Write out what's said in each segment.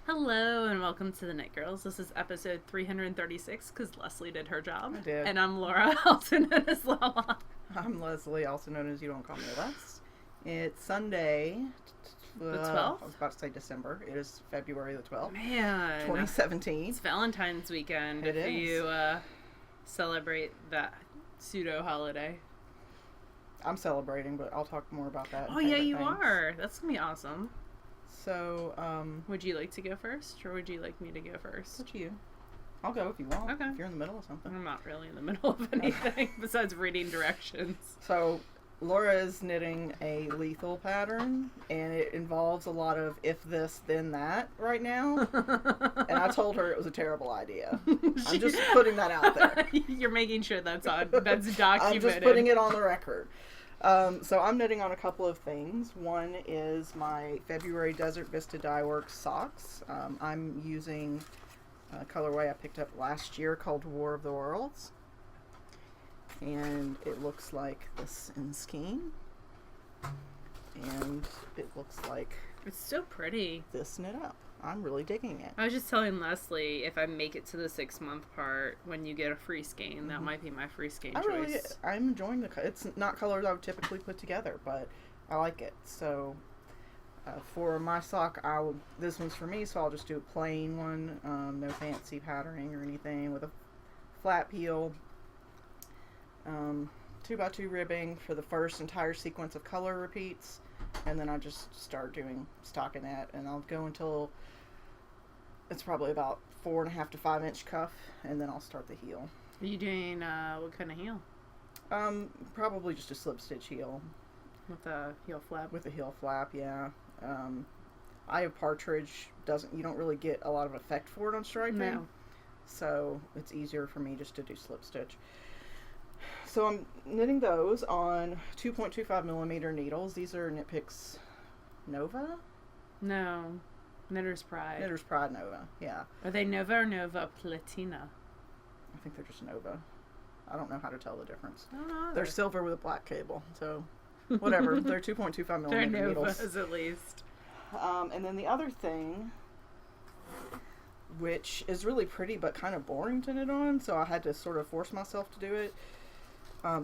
Hello and welcome to the Knit Girls. This is episode 336 because Leslie did her job. I did. And I'm Laura, also known as Lala. I'm Leslie, also known as You Don't Call Me Les. It's Sunday. The 12th? I was about to say December. It is February the 12th. Man. 2017. It's Valentine's weekend It if is. you celebrate that pseudo holiday. I'm celebrating, but I'll talk more about that. Oh, yeah, you are. That's going to be awesome. So, Would you like to go first or would you like me to go first? what's you? I'll go if you want. Okay. If you're in the middle of something. I'm not really in the middle of anything besides reading directions. So, Laura is knitting a lethal pattern, and it involves a lot of if this, then that right now. And I told her it was a terrible idea. I'm just putting that out there. You're making sure that's documented. I'm just putting it on the record. So I'm knitting on a couple of things. One is my February Desert Vista Dye Works socks. I'm using a colorway I picked up last year called War of the Worlds. And it looks like this in Skein. And it looks like It's so pretty. this knit up. I'm really digging it. I was just telling Leslie if I make it to the 6-month part when you get a free skein, that might be my free skein choice. I'm enjoying it's not colors I would typically put together, but I like it. So for my sock, this one's for me, so I'll just do a plain one, no fancy patterning or anything, with a flat peel, 2x2 ribbing for the first entire sequence of color repeats, and then I just start doing stockinette, and I'll go until it's probably about 4.5 to 5 inch cuff, and then I'll start the heel. Are you doing what kind of heel? Probably just a slip stitch heel. With the heel flap? With a heel flap, yeah. I have partridge. You don't really get a lot of effect for it on striping. No. So it's easier for me just to do slip stitch. So I'm knitting those on 2.25 millimeter needles. These are Knit Picks Nova? No. Knitter's Pride. Knitter's Pride Nova, yeah. Are they Nova or Nova Platina? I think they're just Nova. I don't know how to tell the difference. I don't know. They're silver with a black cable, so whatever. They're 2.25 They're millimeter Novas needles. at least. And then the other thing, which is really pretty but kind of boring to knit on, so I had to sort of force myself to do it,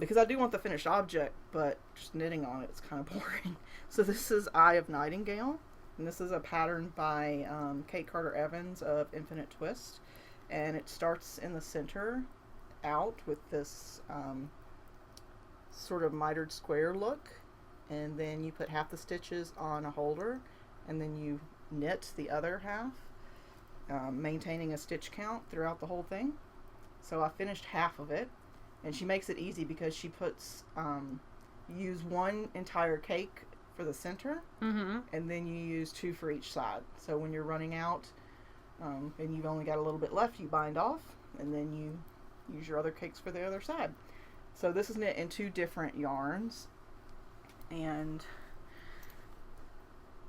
because I do want the finished object, but just knitting on it's kind of boring. So this is Eye of Nightingale, and this is a pattern by Kate Carter Evans of Infinite Twist, and it starts in the center out with this sort of mitered square look, and then you put half the stitches on a holder, and then you knit the other half, maintaining a stitch count throughout the whole thing. So I finished half of it, and she makes it easy because she puts use one entire cake for the center, and then you use 2 for each side. So when you're running out and you've only got a little bit left, you bind off, and then you use your other cakes for the other side. So this is knit in 2 different yarns, and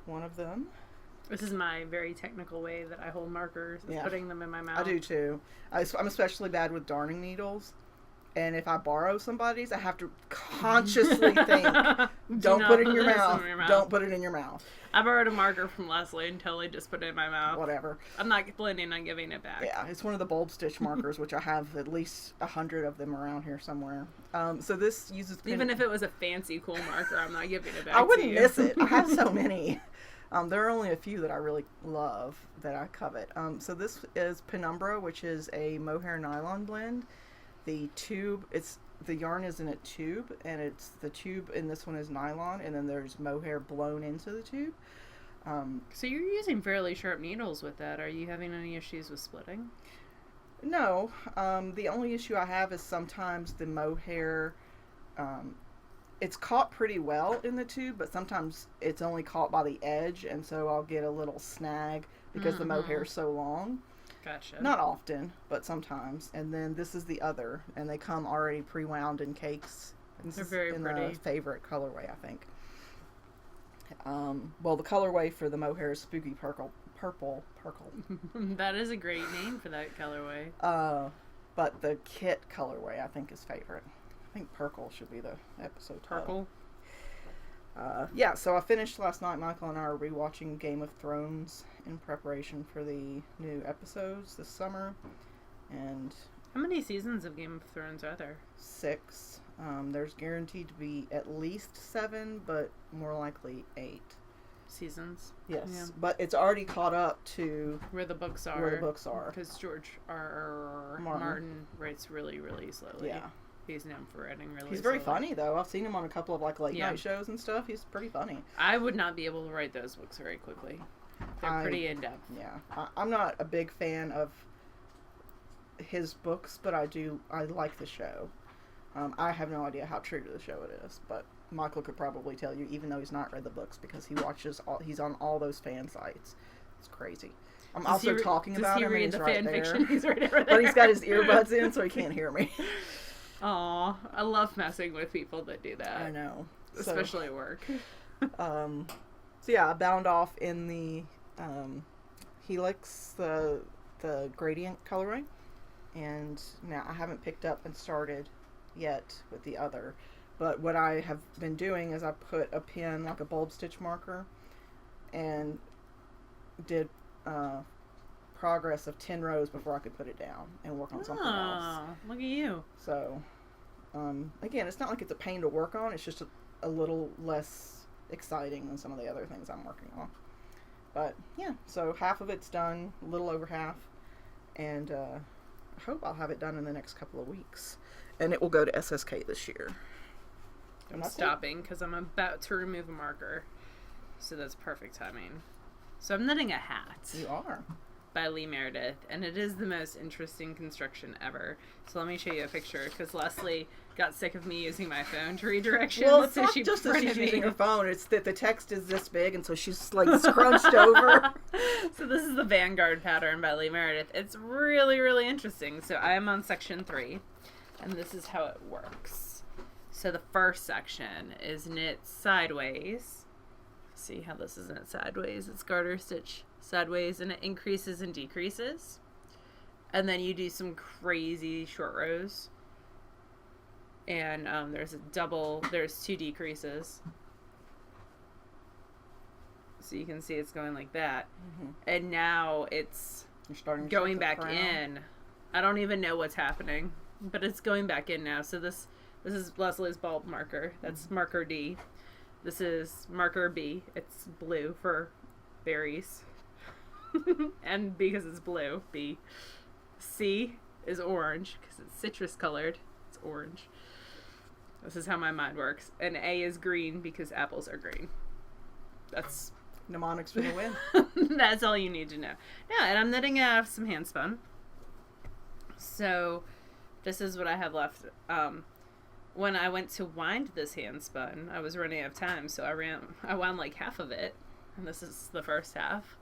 one of them, This is my very technical way that I hold markers, is putting them in my mouth. I do too. I'm especially bad with darning needles, and if I borrow somebody's, I have to consciously think, don't put it in your mouth. Don't put it in your mouth. I borrowed a marker from Leslie and totally just put it in my mouth. Whatever. I'm not planning on giving it back. Yeah, it's one of the bulb stitch markers, which I have at least 100 of them around here somewhere. So this uses... Even if it was a fancy, cool marker, I'm not giving it back I to wouldn't you. miss it. I have so many. There are only a few that I really love, that I covet. So this is Penumbra, which is a mohair nylon blend. The yarn is in a tube, and it's the tube in this one is nylon, and then there's mohair blown into the tube. So you're using fairly sharp needles with that. Are you having any issues with splitting? No. The only issue I have is sometimes the mohair, it's caught pretty well in the tube, but sometimes it's only caught by the edge, and so I'll get a little snag because the mohair is so long. Gotcha. Not often, but sometimes. And then this is the other, and they come already pre-wound in cakes. They're very pretty. The favorite colorway, I think. Well, the colorway for the mohair is Spooky Perkle. That is a great name for that colorway. But the kit colorway, I think, is favorite. I think Perkle should be the episode title. Yeah, so I finished last night. Michael and I are rewatching Game of Thrones in preparation for the new episodes this summer. And how many seasons of Game of Thrones are there? 6. There's guaranteed to be at least 7, but more likely 8 seasons. Yes, yeah. But it's already caught up to where the books are. Because George R. Martin writes really, really slowly. Yeah. He's known for writing really He's very funny, though. I've seen him on a couple of late night shows and stuff. He's pretty funny. I would not be able to write those books very quickly. They're pretty in-depth. Yeah. I'm not a big fan of his books, but I like the show. I have no idea how true to the show it is, but Michael could probably tell you, even though he's not read the books, because he's on all those fan sites. It's crazy. I'm also talking about him, and he's right there. He's right over there. But he's got his earbuds in, so he can't hear me. Aw, I love messing with people that do that. I know. Especially at work. So yeah, I bound off in the Helix, the gradient colorway, and now I haven't picked up and started yet with the other. But what I have been doing is I put a pin, like a bulb stitch marker, and did progress of 10 rows before I could put it down and work on something else. Look at you. So, again, it's not like it's a pain to work on. It's just a little less exciting than some of the other things I'm working on. But, yeah, so half of it's done, a little over half, and I hope I'll have it done in the next couple of weeks. And it will go to SSK this year. I'm stopping because I'm about to remove a marker. So that's perfect timing. So I'm knitting a hat. You are. By Lee Meredith. And it is the most interesting construction ever. So let me show you a picture. Because Leslie got sick of me using my phone to read directions. Well, it's not just that she's using her phone. It's that the text is this big. And so she's like scrunched over. So this is the Vanguard pattern by Lee Meredith. It's really, really interesting. So I am on section 3. And this is how it works. So the first section is knit sideways. See how this is knit sideways? It's garter stitch sideways, and it increases and decreases. And then you do some crazy short rows. And there's 2 decreases. So you can see it's going like that. Mm-hmm. And now it's going back in. I don't even know what's happening. But it's going back in now. So this is Leslie's bulb marker. That's marker D. This is marker B. It's blue for berries. And because it's blue, B. C is orange because it's citrus colored. It's orange. This is how my mind works. And A is green because apples are green. That's mnemonics for the win. That's all you need to know. Yeah, and I'm knitting some handspun. So this is what I have left. When I went to wind this handspun, I was running out of time, so I wound like half of it, and this is the first half.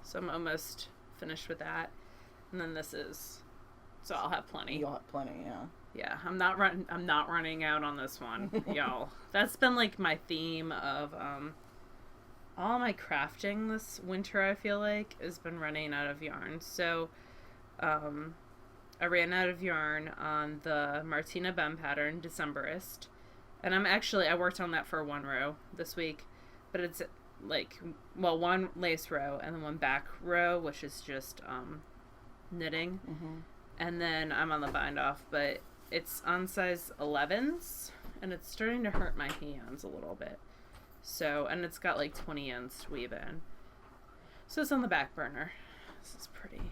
So I'm almost finished with that, and then so I'll have plenty. You'll have plenty, yeah. Yeah, I'm not running out on this one, y'all. That's been like my theme of all my crafting this winter. I feel like has been running out of yarn. So, I ran out of yarn on the Martina Bem pattern, Decemberist. And I worked on that for 1 row this week. But it's like, well, 1 lace row and then 1 back row, which is just knitting. Mm-hmm. And then I'm on the bind off, but it's on size 11s. And it's starting to hurt my hands a little bit. So, and it's got like 20 ends to weave in. So it's on the back burner. This is pretty.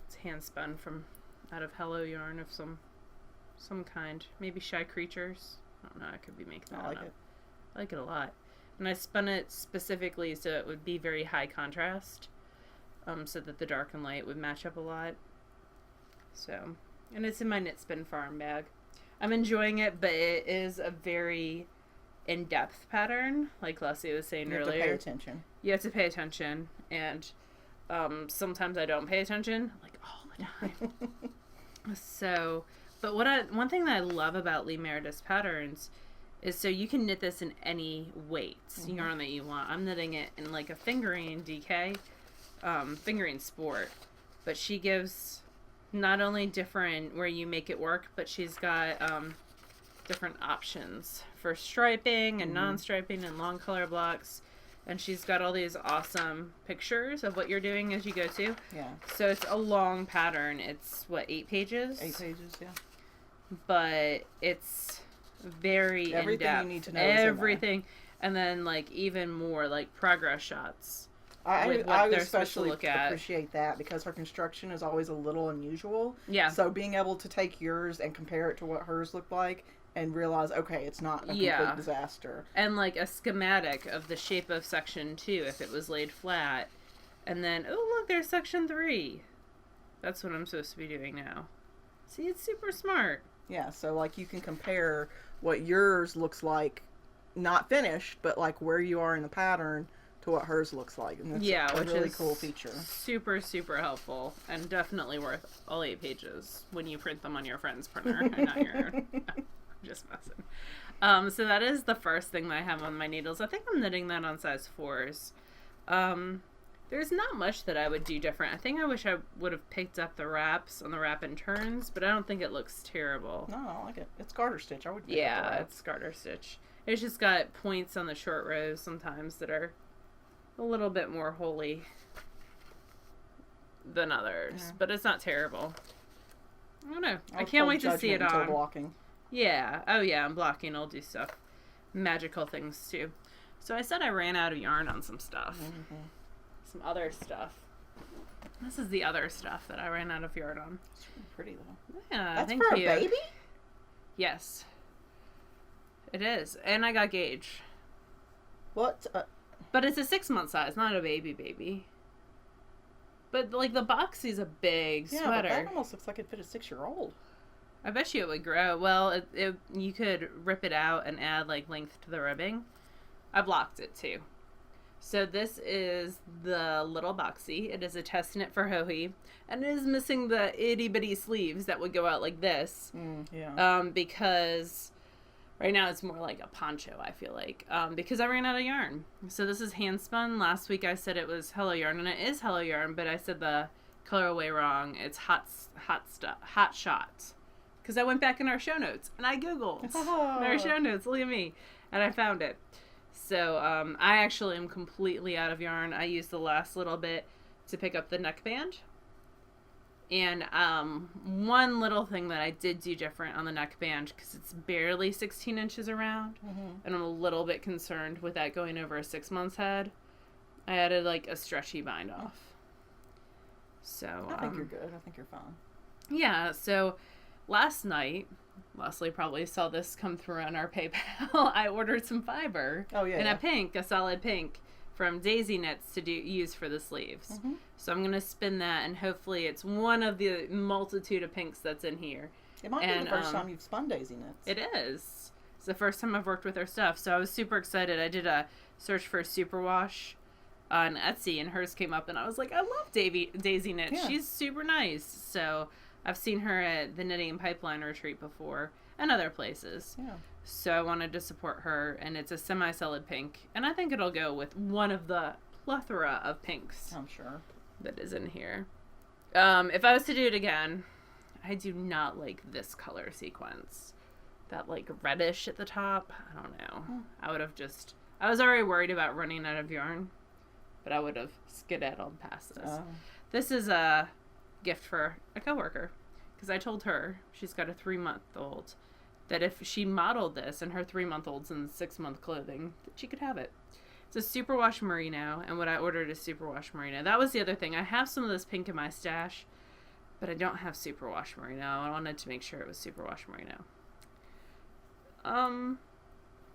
It's hand spun from out of Hello yarn of some kind. Maybe Shy Creatures. I don't know. I could be making that up. I like it a lot. And I spun it specifically so it would be very high contrast. So that the dark and light would match up a lot. So, and it's in my Knit Spin Farm bag. I'm enjoying it, but it is a very in-depth pattern, like Leslie was saying earlier. You have to pay attention. You have to pay attention, and sometimes I don't pay attention, like all the time. So, but one thing that I love about Lee Meredith's patterns is so you can knit this in any weight yarn that you want. I'm knitting it in like a fingering DK, fingering sport, but she gives not only different where you make it work, but she's got different options for striping and non-striping and long color blocks. And she's got all these awesome pictures of what you're doing as you go to. Yeah. So it's a long pattern. It's, 8 pages? 8 pages, yeah. But it's very everything in-depth. You need to know everything. And then, even more, progress shots. I especially appreciate that because her construction is always a little unusual. Yeah. So being able to take yours and compare it to what hers looked like and realize, okay, it's not a complete disaster. And, a schematic of the shape of section 2 if it was laid flat. And then, oh, look, there's section 3. That's what I'm supposed to be doing now. See, it's super smart. Yeah, so, you can compare what yours looks like, not finished, but, where you are in the pattern to what hers looks like. And that's a really cool feature. Super, super helpful. And definitely worth all 8 pages when you print them on your friend's printer and not your own. I'm just messing. So that is the first thing that I have on my needles. I think I'm knitting that on size 4s. There's not much that I would do different. I think I wish I would have picked up the wraps on the wrap and turns, but I don't think it looks terrible. No, I like it. It's garter stitch. I would pick up the wraps. It's garter stitch. It's just got points on the short rows sometimes that are a little bit more holy than others, but it's not terrible. I don't know. I can't wait to see it on. Blocking. Yeah. Oh yeah, I'm blocking. I'll do stuff. Magical things too. So I said I ran out of yarn on some stuff. Mm-hmm. Some other stuff. This is the other stuff that I ran out of yarn on. It's really pretty though. Yeah, that's thank for you. A baby? Yes. It is. And I got gauge. What? But it's a 6-month size, not a baby. But, the boxy's a big sweater. Yeah, but that almost looks like it fit a 6-year-old. I bet you it would grow. Well, you could rip it out and add, length to the ribbing. I blocked it, too. So this is the little boxy. It is a test knit for Hohi. And it is missing the itty-bitty sleeves that would go out like this. Because right now it's more like a poncho, I feel like. Because I ran out of yarn. So this is Handspun. Last week I said it was Hello Yarn, and it is Hello Yarn, but I said the colorway wrong. It's Hot Shot. Because I went back in our show notes, and I Googled our show notes. Look at me. And I found it. So I actually am completely out of yarn. I used the last little bit to pick up the neckband. And one little thing that I did do different on the neckband, because it's barely 16 inches around, and I'm a little bit concerned with that going over a 6 months head, I added a stretchy bind off. So I think you're good. I think you're fine. Yeah, so last night, Leslie probably saw this come through on our PayPal. I ordered some fiber in a solid pink from Daisy Knits to use for the sleeves. So I'm going to spin that, and hopefully it's one of the multitude of pinks that's in here. It might be the first time you've spun Daisy Knits. It is. It's the first time I've worked with her stuff, so I was super excited. I did a search for superwash on Etsy, and hers came up, and I was like, I love Daisy Knits. Yeah. She's super nice. So I've seen her at the Knitting and Pipeline retreat before and other places. Yeah. So I wanted to support her, and it's a semi-solid pink, and I think it'll go with one of the plethora of pinks. I'm sure. That is in here. If I was to do it again, I do not like this color sequence. That reddish at the top. I don't know. I was already worried about running out of yarn, but I would have skedaddled past this. This is a gift for a coworker, because I told her, she's got a 3-month-old, that if she modeled this and her 3-month-old's in 6-month clothing, that she could have it. It's a superwash merino, and what I ordered is superwash merino. That was the other thing. I have some of this pink in my stash, but I don't have superwash merino. I wanted to make sure it was superwash merino.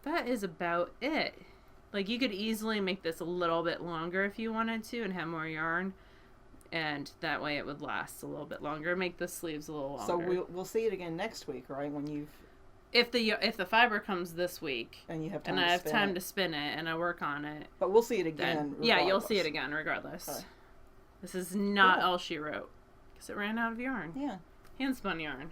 That is about it. You could easily make this a little bit longer if you wanted to and have more yarn, and that way it would last a little bit longer. Make the sleeves a little longer. So we'll see it again next week, right? When you've if the fiber comes this week and you have time and to I have spin time it. to spin it and I work on it, but we'll see it again. Yeah, you'll see it again regardless. Okay. This is not all she wrote because it ran out of yarn. Yeah, handspun yarn.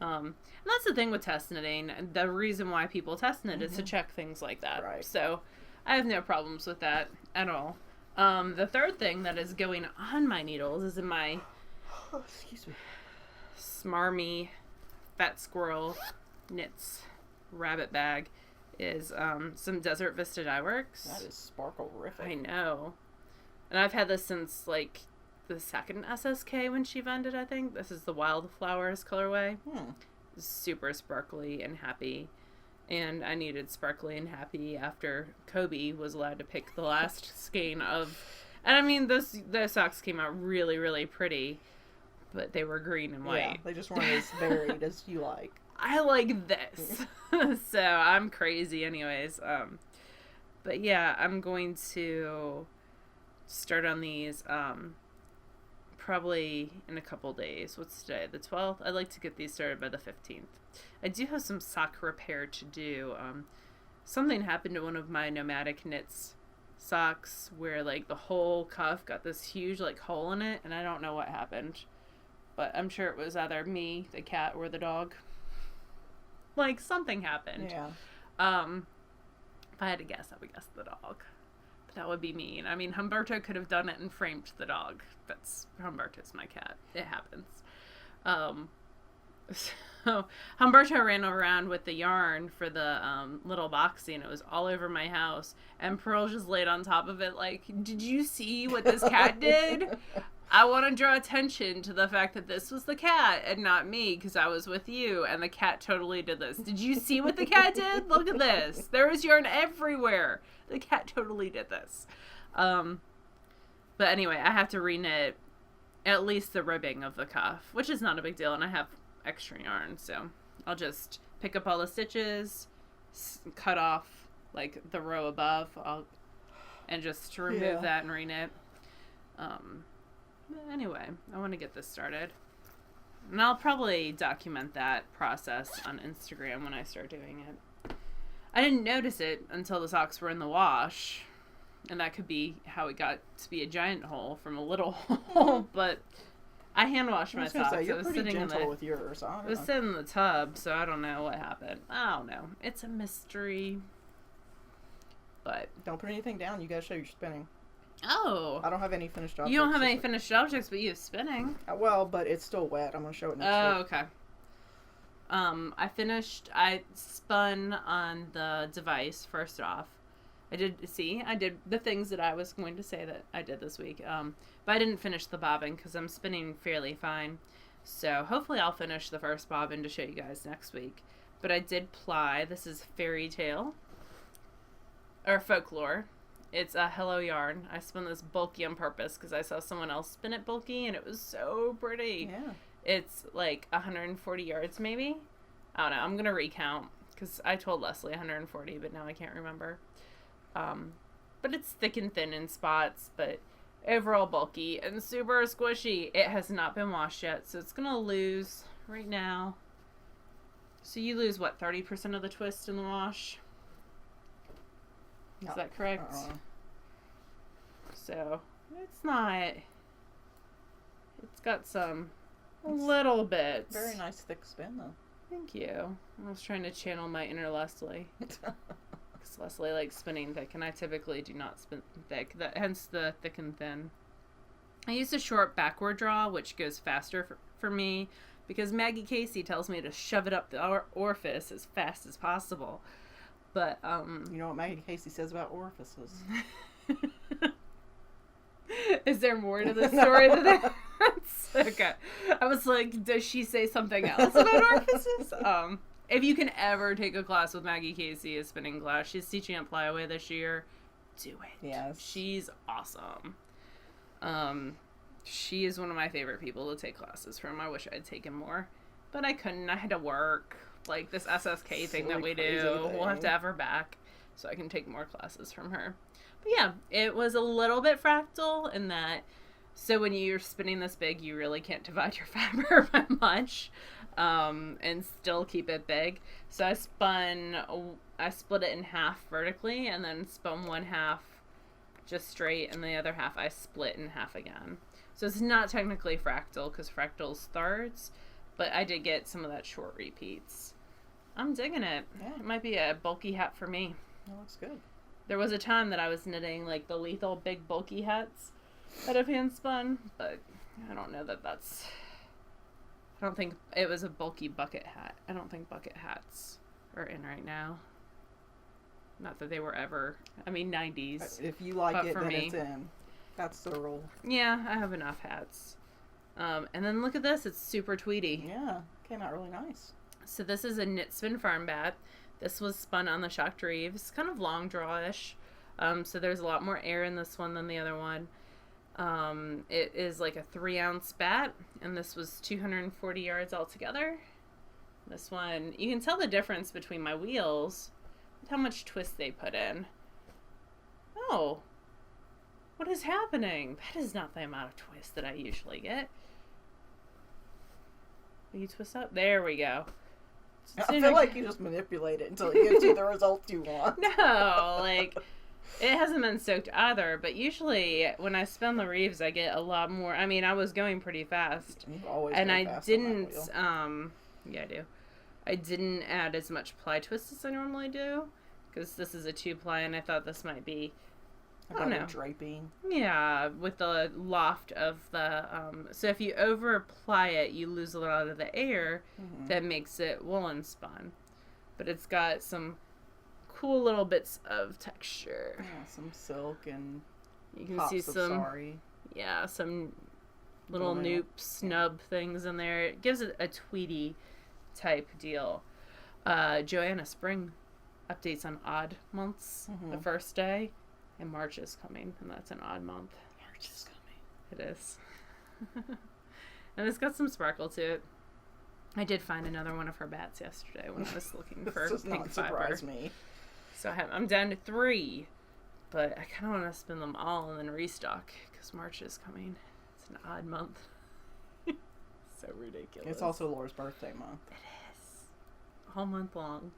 And that's the thing with test knitting. The reason why people test knit is to check things like that. Right. So I have no problems with that at all. The third thing that is going on my needles is in my excuse me, smarmy fat squirrel Knits rabbit bag is some Desert Vista dye works. That is sparkle-rific. I know. And I've had this since, like, the second SSK when she vended, I think. This is the Wildflowers colorway. Super sparkly and happy. And I needed sparkly and happy after Kobe was allowed to pick the last skein of... And I mean, those socks came out really, really pretty. But they were green and white. Yeah, they just weren't as varied as you like. I like this. So I'm crazy anyways. But yeah, I'm going to start on these probably in a couple days. What's today? The 12th? I'd like to get these started by the 15th. I do have some sock repair to do. Something happened to one of my Nomadic Knits socks where like the whole cuff got this huge like hole in it, and I don't know what happened. But I'm sure it was either me, the cat, or the dog. Like, something happened. Yeah. If I had to guess, I would guess the dog. But that would be mean. I mean, Humberto could have done it and framed the dog. Humberto's my cat. It happens. So, Humberto ran around with the yarn for the little boxy, and it was all over my house. And Pearl just laid on top of it like, did you see what this cat did? I want to draw attention to the fact that this was the cat and not me because I was with you, and the cat totally did this. Did you see what the cat did? Look at this. There was yarn everywhere. The cat totally did this. But anyway, I have to reknit at least the ribbing of the cuff, which is not a big deal, and I have extra yarn, so I'll just pick up all the stitches, cut off like the row above, and just remove that and reknit. Anyway, I want to get this started. And I'll probably document that process on Instagram when I start doing it. I didn't notice it until the socks were in the wash. And that could be how it got to be a giant hole from a little hole. But I hand washed my socks. Say, you're pretty gentle with yours. It was sitting in the tub, so I don't know what happened. I don't know. It's a mystery. But don't put anything down. You gotta show you're spinning. Oh. I don't have any finished objects. You don't have any finished objects, but you have spinning. Well, but it's still wet. I'm going to show it next week. Oh, okay. I spun on the device first off. I did the things that I was going to say that I did this week. But I didn't finish the bobbin because I'm spinning fairly fine. So hopefully I'll finish the first bobbin to show you guys next week. But I did ply. This is Fairy Tale. Or Folklore. It's a Hello yarn. I spun this bulky on purpose because I saw someone else spin it bulky and it was so pretty. Yeah. It's like 140 yards maybe. I don't know. I'm going to recount because I told Leslie 140, but now I can't remember. But it's thick and thin in spots, but overall bulky and super squishy. It has not been washed yet, so it's going to lose right now. So you lose, what, 30% of the twist in the wash? Is that correct? So, it's not... It's got some... little bits. Very nice thick spin, though. Thank you. I was trying to channel my inner Leslie. Because Leslie likes spinning thick, and I typically do not spin thick. Hence the thick and thin. I use a short backward draw, which goes faster for me, because Maggie Casey tells me to shove it up the orifice as fast as possible. But, you know what Maggie Casey says about orifices? Is there more to the story than that? Okay. I was like, does she say something else about orifices? If you can ever take a class with Maggie Casey as spinning glass, she's teaching at Flyaway this year. Do it. Yes. She's awesome. She is one of my favorite people to take classes from. I wish I'd taken more. But I couldn't. I had to work. Like this SSK thing that we do. We'll have to have her back so I can take more classes from her. But yeah, it was a little bit fractal in that. So when you're spinning this big, you really can't divide your fiber by much and still keep it big. So I split it in half vertically and then spun one half just straight and the other half I split in half again. So it's not technically fractal because fractal's thirds. But I did get some of that short repeats. I'm digging it. Yeah. It might be a bulky hat for me. That looks good. There was a time that I was knitting like the lethal big bulky hats out of Handspun, but I don't know that that's I don't think it was a bulky bucket hat. I don't think bucket hats are in right now. Not that they were ever. I mean, 90s. If you like it, then me, it's in. That's the rule. Yeah, I have enough hats. And then look at this. It's super tweedy. Yeah, came out really nice. So this is a knit spin farm bat. This was spun on the shocked reeves. Kind of long draw-ish. So there's a lot more air in this one than the other one. It is like a 3-ounce bat, and this was 240 yards altogether. This one, you can tell the difference between my wheels with how much twist they put in. Oh, what is happening? That is not the amount of twist that I usually get. Will you twist up? There we go. I feel like you just manipulate it until it gives you the results you want. No, like, it hasn't been soaked either, but usually when I spin the reeves, I get a lot more. I mean, I was going pretty fast. You've always and I fast didn't, on yeah, I do. I didn't add as much ply twist as I normally do, because this is a 2-ply, and I thought this might be, I don't know. Draping. Yeah, with the loft of the, so if you over apply it, you lose a lot of the air that makes it woolen spun. But it's got some cool little bits of texture. Yeah, some silk and you can see some, yeah, some little noop snub things in there. It gives it a tweedy type deal. Joanna Spring updates on odd months the first day. And March is coming, and that's an odd month. March is coming. It is. And it's got some sparkle to it. I did find another one of her bats yesterday when I was looking for This does pink not fiber. surprise me. So I'm down to 3, but I kind of want to spin them all and then restock because March is coming. It's an odd month. So ridiculous. It's also Laura's birthday month. It is. All month long.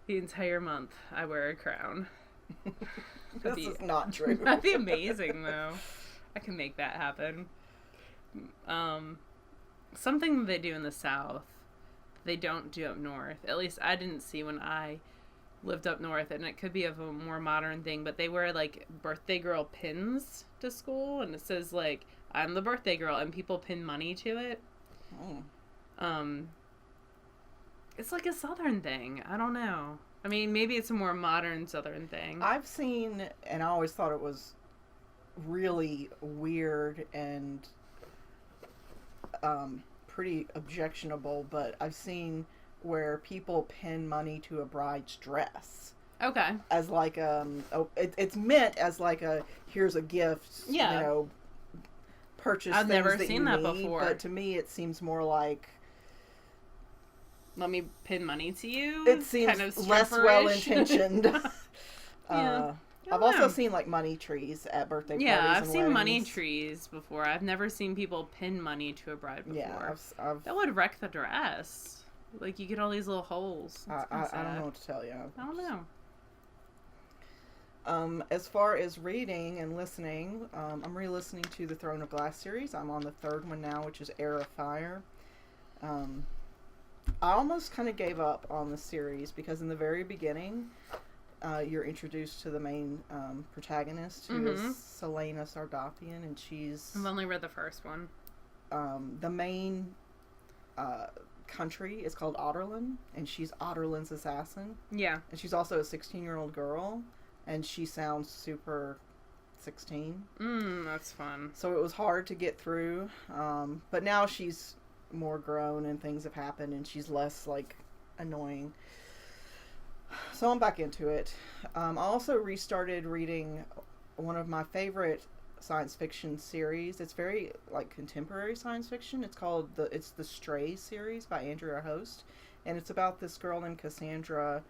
The entire month I wear a crown. This is not true. That'd be amazing, though. I can make that happen. Something they do in the South, they don't do up north. At least I didn't see when I lived up north, and it could be of a more modern thing, but they wear, like, birthday girl pins to school, and it says, like, I'm the birthday girl, and people pin money to it. Oh. It's like a Southern thing. I don't know. I mean, maybe it's a more modern Southern thing. I've seen, and I always thought it was really weird and pretty objectionable, but I've seen where people pin money to a bride's dress. Okay. As like, it's meant as like a, here's a gift, yeah. You know, purchase I've things never that seen you that need, before. But to me, it seems more like, let me pin money to you. It seems kind of less well-intentioned. Yeah. I've also seen like money trees at birthday parties. Yeah, I've and seen weddings. money trees before. I've never seen people pin money to a bride before. Yeah, I've that would wreck the dress. Like, you get all these little holes. I don't know what to tell you. I don't know. As far as reading and listening, I'm re-listening to the Throne of Glass series. I'm on the 3rd one now, which is Heir of Fire. I almost kind of gave up on the series because in the very beginning, you're introduced to the main protagonist, who is Selena Sardopian, and she's... I've only read the first one. The main country is called Otterlin, and she's Otterlin's assassin. Yeah. And she's also a 16-year-old girl, and she sounds super 16. That's fun. So it was hard to get through, but now she's more grown and things have happened and she's less like annoying, so I'm back into it. I also restarted reading one of my favorite science fiction series. It's very like contemporary science fiction. It's called the Stray series by Andrea Host, and it's about this girl named Cassandra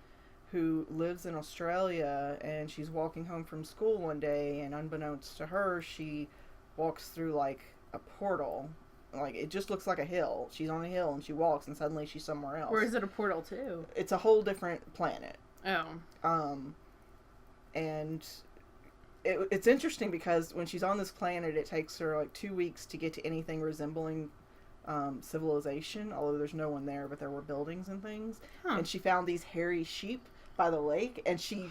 who lives in Australia, and she's walking home from school one day, and unbeknownst to her, she walks through like a portal. Like, it just looks like a hill. She's on a hill and she walks and suddenly she's somewhere else. Or is it a portal too? It's a whole different planet. Oh. And it's interesting because when she's on this planet, it takes her like 2 weeks to get to anything resembling civilization, although there's no one there, but there were buildings and things. And she found these hairy sheep by the lake, and she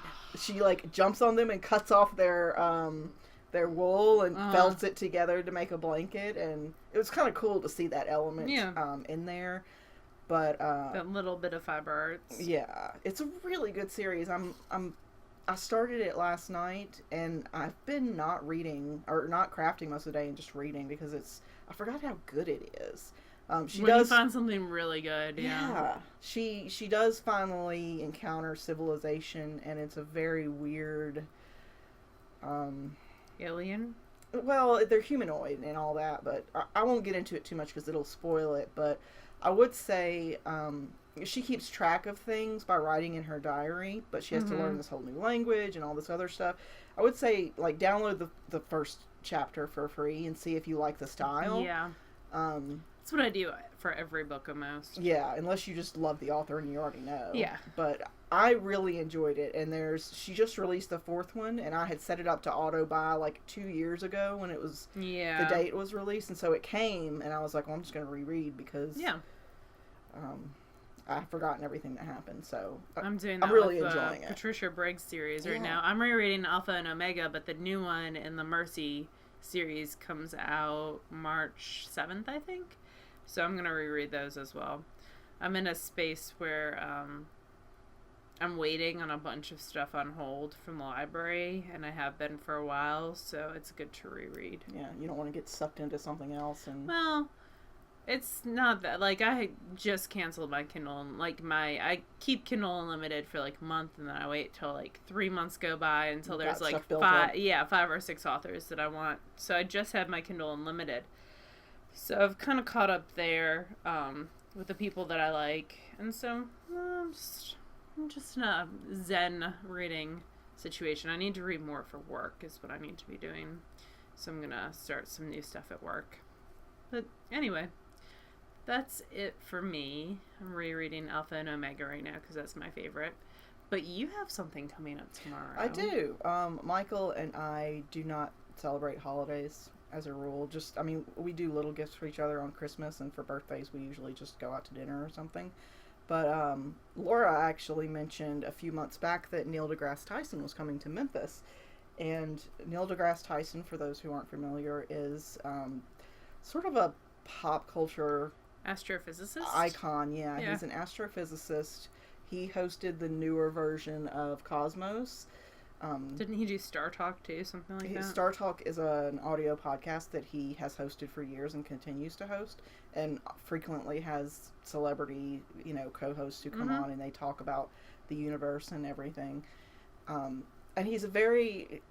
like jumps on them and cuts off their their wool and felts it together to make a blanket, and it was kind of cool to see that element in there. But that little bit of fiber arts. Yeah, it's a really good series. I started it last night, and I've been not reading or not crafting most of the day and just reading because I forgot how good it is. You find something really good, yeah. She does finally encounter civilization, and it's a very weird alien. Well, they're humanoid and all that, but I won't get into it too much because it'll spoil it. But I would say she keeps track of things by writing in her diary, but she has to learn this whole new language and all this other stuff. I would say, like, download the first chapter for free and see if you like the style. Yeah. That's what I do for every book almost. Yeah, unless you just love the author and you already know. Yeah. But I really enjoyed it, and she just released the 4th one, and I had set it up to auto buy like 2 years ago when it was the date was released, and so it came, and I was like, well, I'm just going to reread because I've forgotten everything that happened, so I'm doing that. I'm really with enjoying it. Patricia Briggs series right now. I'm rereading Alpha and Omega, but the new one in the Mercy series comes out March 7th, I think. So I'm going to reread those as well. I'm in a space where I'm waiting on a bunch of stuff on hold from the library, and I have been for a while, so it's good to reread. Yeah, you don't want to get sucked into something else. Well, it's not that. Like, I just canceled my Kindle. I keep Kindle Unlimited for like a month, and then I wait till like 3 months go by until there's like 5 or 6 authors that I want. So I just have my Kindle Unlimited. So I've kind of caught up there with the people that I like, and so I'm just in a zen reading situation. I need to read more for work is what I need to be doing. So I'm gonna start some new stuff at work. But anyway, that's it for me. I'm rereading Alpha and Omega right now because that's my favorite. But you have something coming up tomorrow. I do. Michael and I do not celebrate holidays as a rule. We do little gifts for each other on Christmas, and for birthdays we usually just go out to dinner or something. But Laura actually mentioned a few months back that Neil deGrasse Tyson was coming to Memphis. And Neil deGrasse Tyson, for those who aren't familiar, is sort of a pop culture astrophysicist icon. Yeah, he's an astrophysicist. He hosted the newer version of Cosmos. Didn't he do Star Talk too, something like that? Star Talk is an audio podcast that he has hosted for years and continues to host, and frequently has celebrity, co-hosts who come on and they talk about the universe and everything. And he's a very,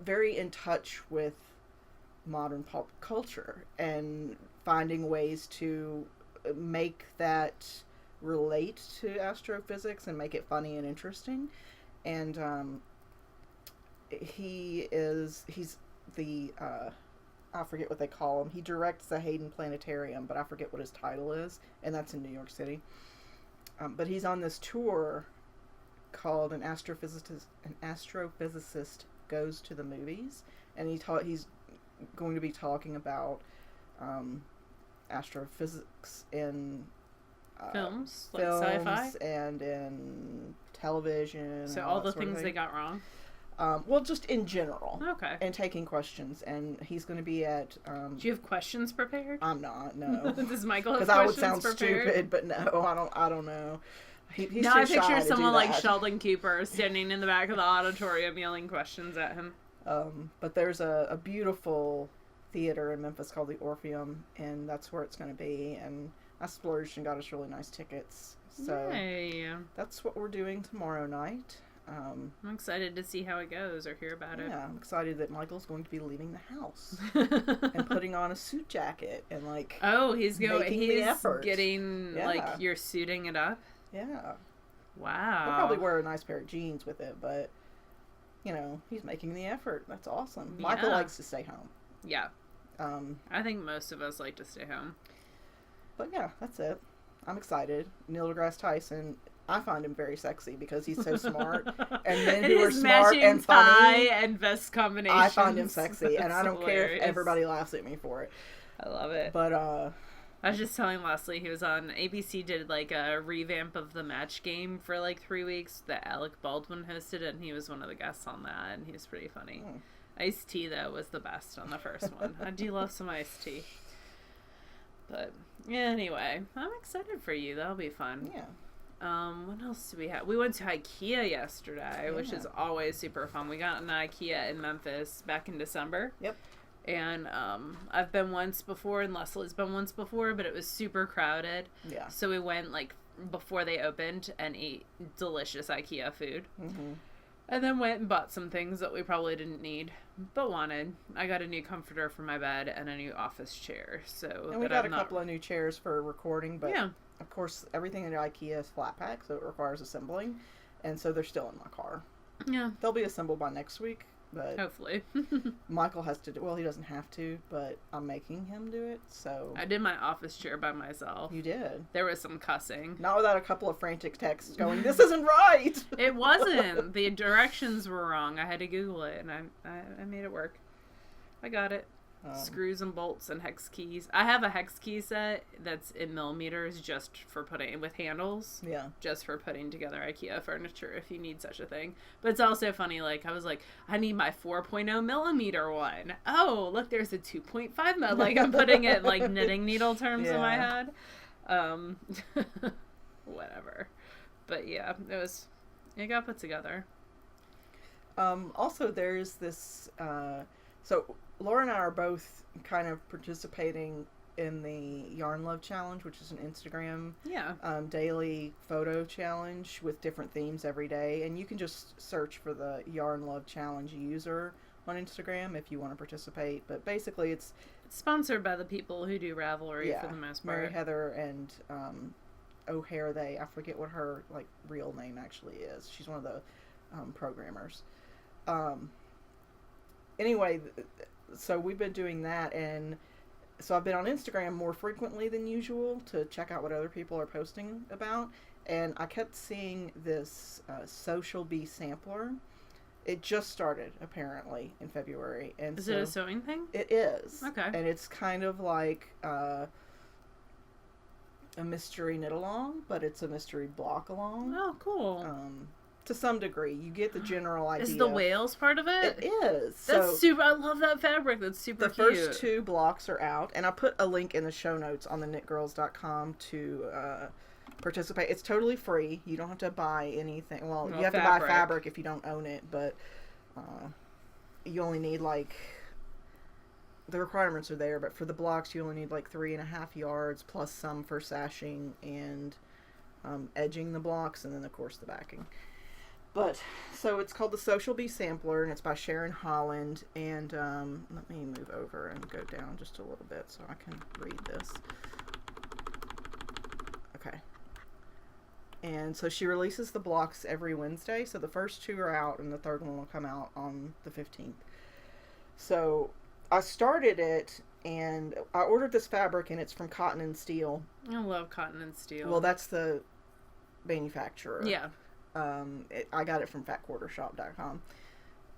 very in touch with modern pop culture and finding ways to make that relate to astrophysics and make it funny and interesting. And he's the I forget what they call him. He directs the Hayden Planetarium, but I forget what his title is, and that's in New York City. But he's on this tour called An Astrophysicist Goes to the Movies, and he's going to be talking about astrophysics in films, like sci-fi, and in television. So all the things they got wrong. Well, just in general. Okay. And taking questions, and he's going to be at. Do you have questions prepared? I'm not. No. Does Michael have questions prepared? Because I would sound stupid, but no, I don't know. He's I too picture shy someone to do like that. Sheldon Cooper standing in the back of the auditorium yelling questions at him. But there's a beautiful theater in Memphis called the Orpheum, and that's where it's going to be. And I splurged and got us really nice tickets. So Yay. That's what we're doing tomorrow night. I'm excited to see how it goes or hear about it. Yeah, I'm excited that Michael's going to be leaving the house and putting on a suit jacket and he's getting Yeah. you're suiting it up. Yeah. Wow. He'll probably wear a nice pair of jeans with it, but he's making the effort. That's awesome. Yeah. Michael likes to stay home. Yeah. I think most of us like to stay home. But yeah, that's it. I'm excited. Neil deGrasse Tyson, I find him very sexy because he's so smart. And men who are smart and funny and vest combinations. I find him sexy, and I don't care if everybody laughs at me for it. I love it. But I was just telling Leslie, he was on ABC, did like a revamp of the Match Game for like 3 weeks that Alec Baldwin hosted, and he was one of the guests on that, and he was pretty funny. Iced tea, though, was the best on the first one. I do love some iced tea. But yeah, anyway, I'm excited for you. That'll be fun. Yeah. What else do we have? We went to IKEA yesterday, which is always super fun. We got an IKEA in Memphis back in December. Yep. And I've been once before, and Leslie's been once before, but it was super crowded. Yeah. So we went like before they opened and ate delicious IKEA food. Mm-hmm. And then went and bought some things that we probably didn't need, but wanted. I got a new comforter for my bed and a new office chair. And we got a couple of new chairs for recording, but of course everything at IKEA is flat pack, so it requires assembling, and so they're still in my car. Yeah. They'll be assembled by next week, but hopefully. Michael has to do, well, he doesn't have to, but I'm making him do it, so. I did my office chair by myself. You did? There was some cussing. Not without a couple of frantic texts going, this isn't right! It wasn't. The directions were wrong. I had to Google it, and I made it work. I got it. Screws and bolts and hex keys. I have a hex key set that's in millimeters just for putting, with handles. Yeah. Just for putting together IKEA furniture if you need such a thing. But it's also funny, like, I was like, I need my 4.0 millimeter one. Oh, look, there's a 2.5 mil. Like, I'm putting it, like, knitting needle terms in my head. Whatever. But yeah, it got put together. Also, there's this, so Laura and I are both kind of participating in the Yarn Love Challenge, which is an Instagram daily photo challenge with different themes every day. And you can just search for the Yarn Love Challenge user on Instagram if you want to participate. But basically it's sponsored by the people who do Ravelry for the most part. Mary Heather and O'Hare, I forget what her like real name actually is. She's one of the programmers. Anyway, so we've been doing that, and so I've been on Instagram more frequently than usual to check out what other people are posting about, and I kept seeing this Social Bee sampler. It just started, apparently, in February. And is it a sewing thing? It is. Okay. And it's kind of like a mystery knit-along, but it's a mystery block-along. Oh, cool. To some degree, you get the general idea. Is the whales part of it? It is. That's super. I love that fabric. That's super cute. The first 2 blocks are out, and I put a link in the show notes on TheKnitGirlls.com to participate. It's totally free. You don't have to buy anything. Well, you have to buy fabric if you don't own it, but you only need like, the requirements are there, but for the blocks you only need like 3.5 yards plus some for sashing and edging the blocks, and then of course the backing. But, so it's called the Social Bee Sampler, and it's by Sharon Holland, and let me move over and go down just a little bit so I can read this. Okay. And so she releases the blocks every Wednesday, so the first 2 are out, and the third one will come out on the 15th. So, I started it, and I ordered this fabric, and it's from Cotton and Steel. I love Cotton and Steel. Well, that's the manufacturer. Yeah. I got it from fatquartershop.com.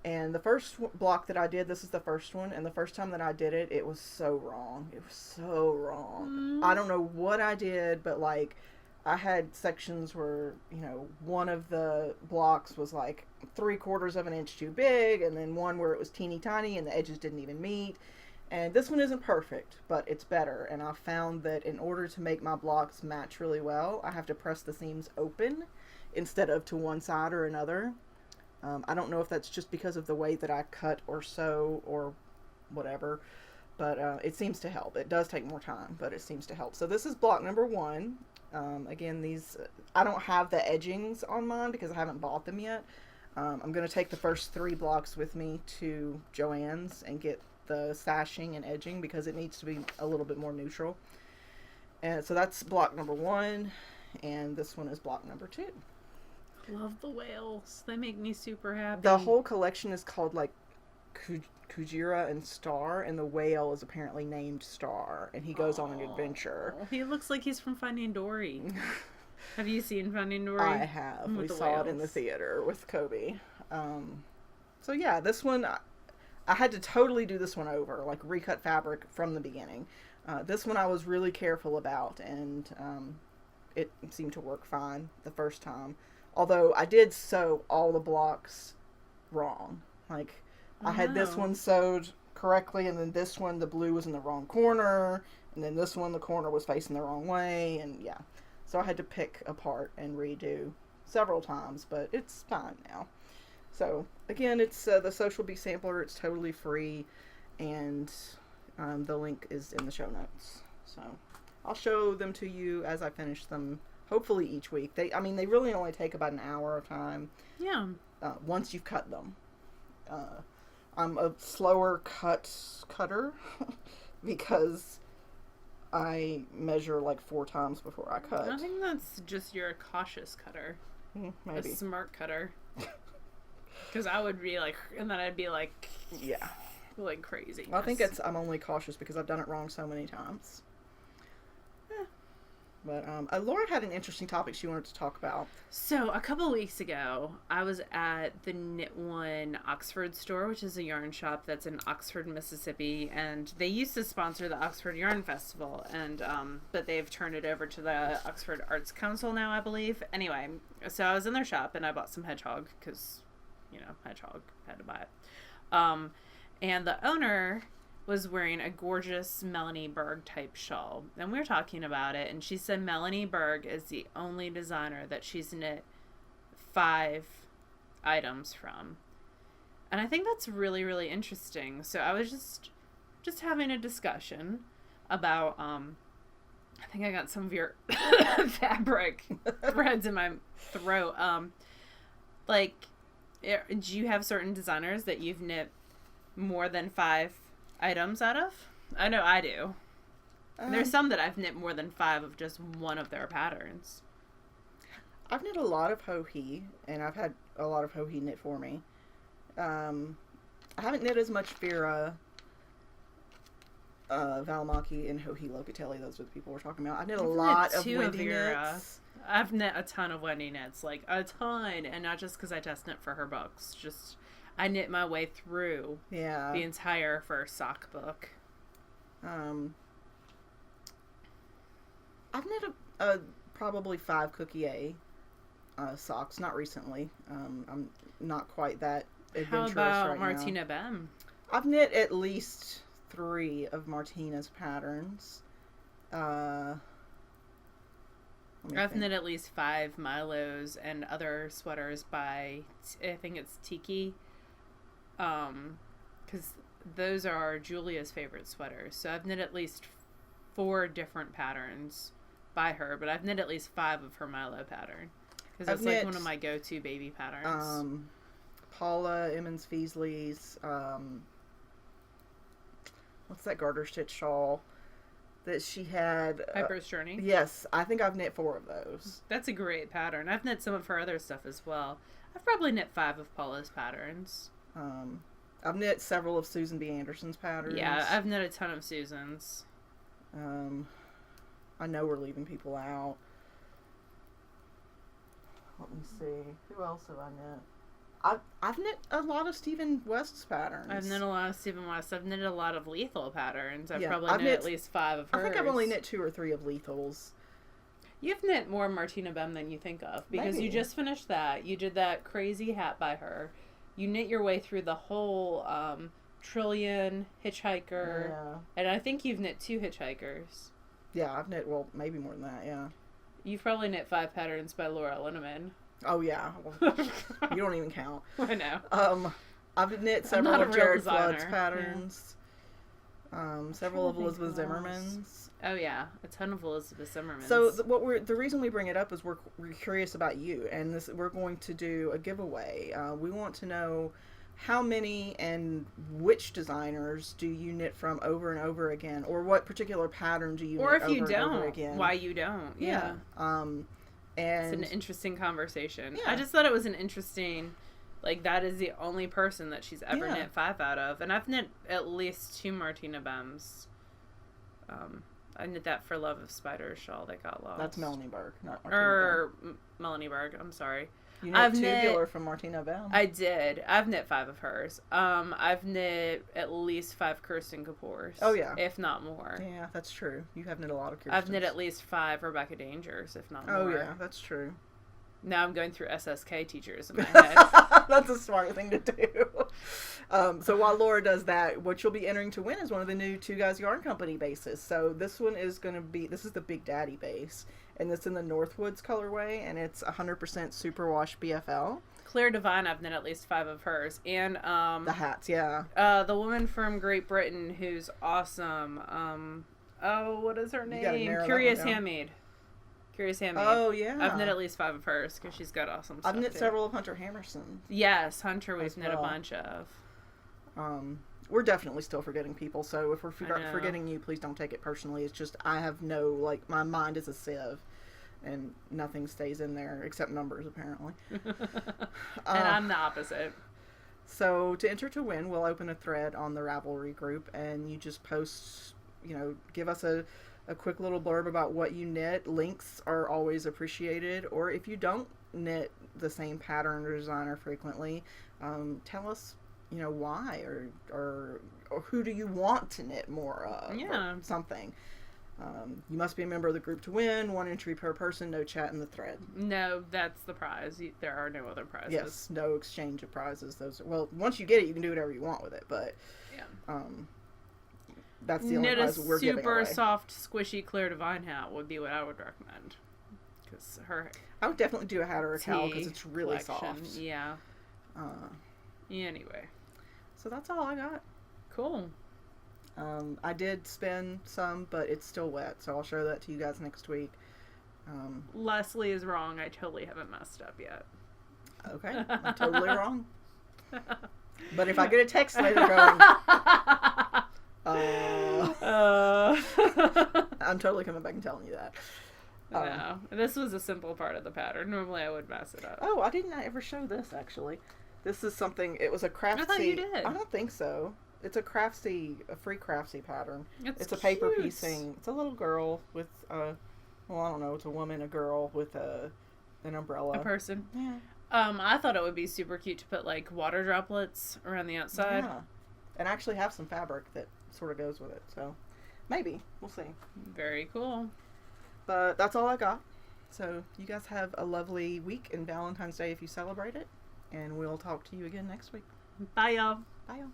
And the first block that I did, this is the first one, and the first time that I did it, it was so wrong. It was so wrong. I don't know what I did, but like, I had sections where, you know, one of the blocks was like 3/4 of an inch too big, and then one where it was teeny tiny and the edges didn't even meet. And this one isn't perfect, but it's better. And I found that in order to make my blocks match really well, I have to press the seams open instead of to one side or another. I don't know if that's just because of the way that I cut or sew or whatever, but it seems to help. It does take more time, but it seems to help. So this is block number 1. Again, these, I don't have the edgings on mine because I haven't bought them yet. I'm going to take the first 3 blocks with me to Joann's and get the sashing and edging because it needs to be a little bit more neutral. And so that's block number 1, and this one is block number 2. Love the whales. They make me super happy. The whole collection is called like Kujira and Star, and the whale is apparently named Star, and he goes on an adventure. He looks like he's from Finding Dory. Have you seen Finding Dory? I have. We saw it in the theater with Kobe. So yeah, this one, I had to totally do this one over, like recut fabric from the beginning. This one I was really careful about, and it seemed to work fine the first time. Although I did sew all the blocks wrong. Like, I had this one sewed correctly, and then this one, the blue was in the wrong corner, and then this one, the corner was facing the wrong way, and yeah. So I had to pick apart and redo several times, but it's fine now. So, again, it's the Social Bee Sampler. It's totally free, and the link is in the show notes. So, I'll show them to you as I finish them, hopefully each week. They really only take about an hour of time. Yeah. Once you've cut them. I'm a slower cutter because I measure like 4 times before I cut. I think that's just you're a cautious cutter. Maybe. A smart cutter. Because I would be like, and then I'd be like, yeah, like crazy. I think I'm only cautious because I've done it wrong so many times. But Laura had an interesting topic she wanted to talk about. So a couple weeks ago, I was at the Knit One Oxford store, which is a yarn shop that's in Oxford, Mississippi, and they used to sponsor the Oxford Yarn Festival, and but they've turned it over to the Oxford Arts Council now, I believe. Anyway, so I was in their shop and I bought some hedgehog because, hedgehog, had to buy it. And the owner was wearing a gorgeous Melanie Berg type shawl, and we were talking about it, and she said Melanie Berg is the only designer that she's knit 5 items from, and I think that's really, really interesting. So I was just having a discussion about I think I got some of your fabric threads in my throat. Do you have certain designers that you've knit more than 5 items out of? I know I do. There's some that I've knit more than 5 of just one of their patterns. I've knit a lot of Ho-He, and I've had a lot of Ho-He knit for me. I haven't knit as much Vera, Valimaki, and Ho-He Locatelli. Those are the people we're talking about. I knit a lot of Wendy knits. I've knit a ton of Wendy knits, like a ton, and not just because I test knit for her books, just I knit my way through the entire first sock book. I've knit probably 5 Cookie A socks, not recently. I'm not quite that adventurous right now. How about Martina Bem? I've knit at least 3 of Martina's patterns. I've knit at least 5 Milos and other sweaters by, I think it's Tiki. Because those are Julia's favorite sweaters. So I've knit at least 4 different patterns by her, but I've knit at least 5 of her Milo pattern. Because it's like one of my go-to baby patterns. Paula Emmons Feasley's, what's that garter stitch shawl that she had? Piper's Journey? Yes, I think I've knit 4 of those. That's a great pattern. I've knit some of her other stuff as well. I've probably knit 5 of Paula's patterns. I've knit several of Susan B. Anderson's patterns. Yeah, I've knit a ton of Susan's. I know we're leaving people out. Let me see. Who else have I knit? I've knit a lot of Stephen West's patterns. I've knit a lot of Stephen West. I've knit a lot of Lethal patterns. I've probably knit at least 5 of hers. I think I've only knit 2 or 3 of Lethal's. You've knit more Martina Bem than you think of, because you just finished that. You did that crazy hat by her. You knit your way through the whole Trillion, Hitchhiker, and I think you've knit 2 Hitchhikers. Yeah, I've knit, maybe more than that, yeah. You've probably knit 5 patterns by Laura Linneman. Oh, yeah. Well, you don't even count. I know. I've knit several of Jared Flood's patterns. Several of Elizabeth Zimmerman's. Oh yeah, a ton of Elizabeth Zimmerman's. So the reason we bring it up is we're curious about you, and we're going to do a giveaway. We want to know how many and which designers do you knit from over and over again, or what particular pattern do you knit over and over again? Why you don't? Yeah. And it's an interesting conversation. Yeah. I just thought it was an interesting. Like, that is the only person that she's ever knit 5 out of. And I've knit at least 2 Martina Bems. I knit that for Love of Spiders shawl that got lost. That's Melanie Berg, not Martina Bem. Melanie Berg, I'm sorry. You knit Tubular from Martina Bell. I did. I've knit 5 of hers. I've knit at least 5 Kirsten Kapoors. Oh, yeah. If not more. Yeah, that's true. You have knit a lot of Kirstens. I've knit at least 5 Rebecca Dangers, if not more. Oh, yeah, that's true. Now I'm going through SSK teachers in my head. That's a smart thing to do. So while Laura does that, what you'll be entering to win is one of the new Two Guys Yarn Company bases. So this one is going to be, this is the Big Daddy base, and it's in the Northwoods colorway, and it's 100% superwash BFL. Claire Devine, I've knit at least 5 of hers. And the hats, yeah. The woman from Great Britain who's awesome. What is her name? Curious Handmaid. Curious Handmaid. Oh, yeah. I've knit at least 5 of hers because she's got awesome stuff. I've knit several of Hunter Hammerson's. Yes, Hunter we've knit a bunch of. We're definitely still forgetting people, so if we're forgetting you, please don't take it personally. It's just I have no, like, my mind is a sieve, and nothing stays in there except numbers, apparently. And I'm the opposite. So to enter to win, we'll open a thread on the Ravelry group, and you just post, give us a quick little blurb about what you knit. Links are always appreciated. Or if you don't knit the same pattern or designer frequently, tell us, why or who do you want to knit more of? Yeah. Or something. You must be a member of the group to win. 1 entry per person. No chat in the thread. No, that's the prize. There are no other prizes. Yes, no exchange of prizes. Once you get it, you can do whatever you want with it. But yeah. That's the only prize we're giving away. Knit a super soft, squishy Claire Devine hat would be what I would recommend. Because I would definitely do a hat or a cowl because it's really soft. Yeah. Anyway. So that's all I got. Cool. I did spin some, but it's still wet, so I'll show that to you guys next week. Leslie is wrong. I totally haven't messed up yet. Okay. I'm totally wrong. But if I get a text later going... I'm totally coming back and telling you that. No, this was a simple part of the pattern. Normally I would mess it up. Oh, I didn't ever show this, actually. This is something, it was a craftsy... I thought you did. I don't think so. It's a free craftsy pattern. It's a paper piecing. It's a little girl with, I don't know, it's a woman, a girl with an umbrella. A person. Yeah. I thought it would be super cute to put, like, water droplets around the outside. Yeah. And actually have some fabric that sort of goes with it, so maybe. We'll see. Very cool. But that's all I got. So you guys have a lovely week and Valentine's Day if you celebrate it. And we'll talk to you again next week. Bye, y'all. Bye, y'all.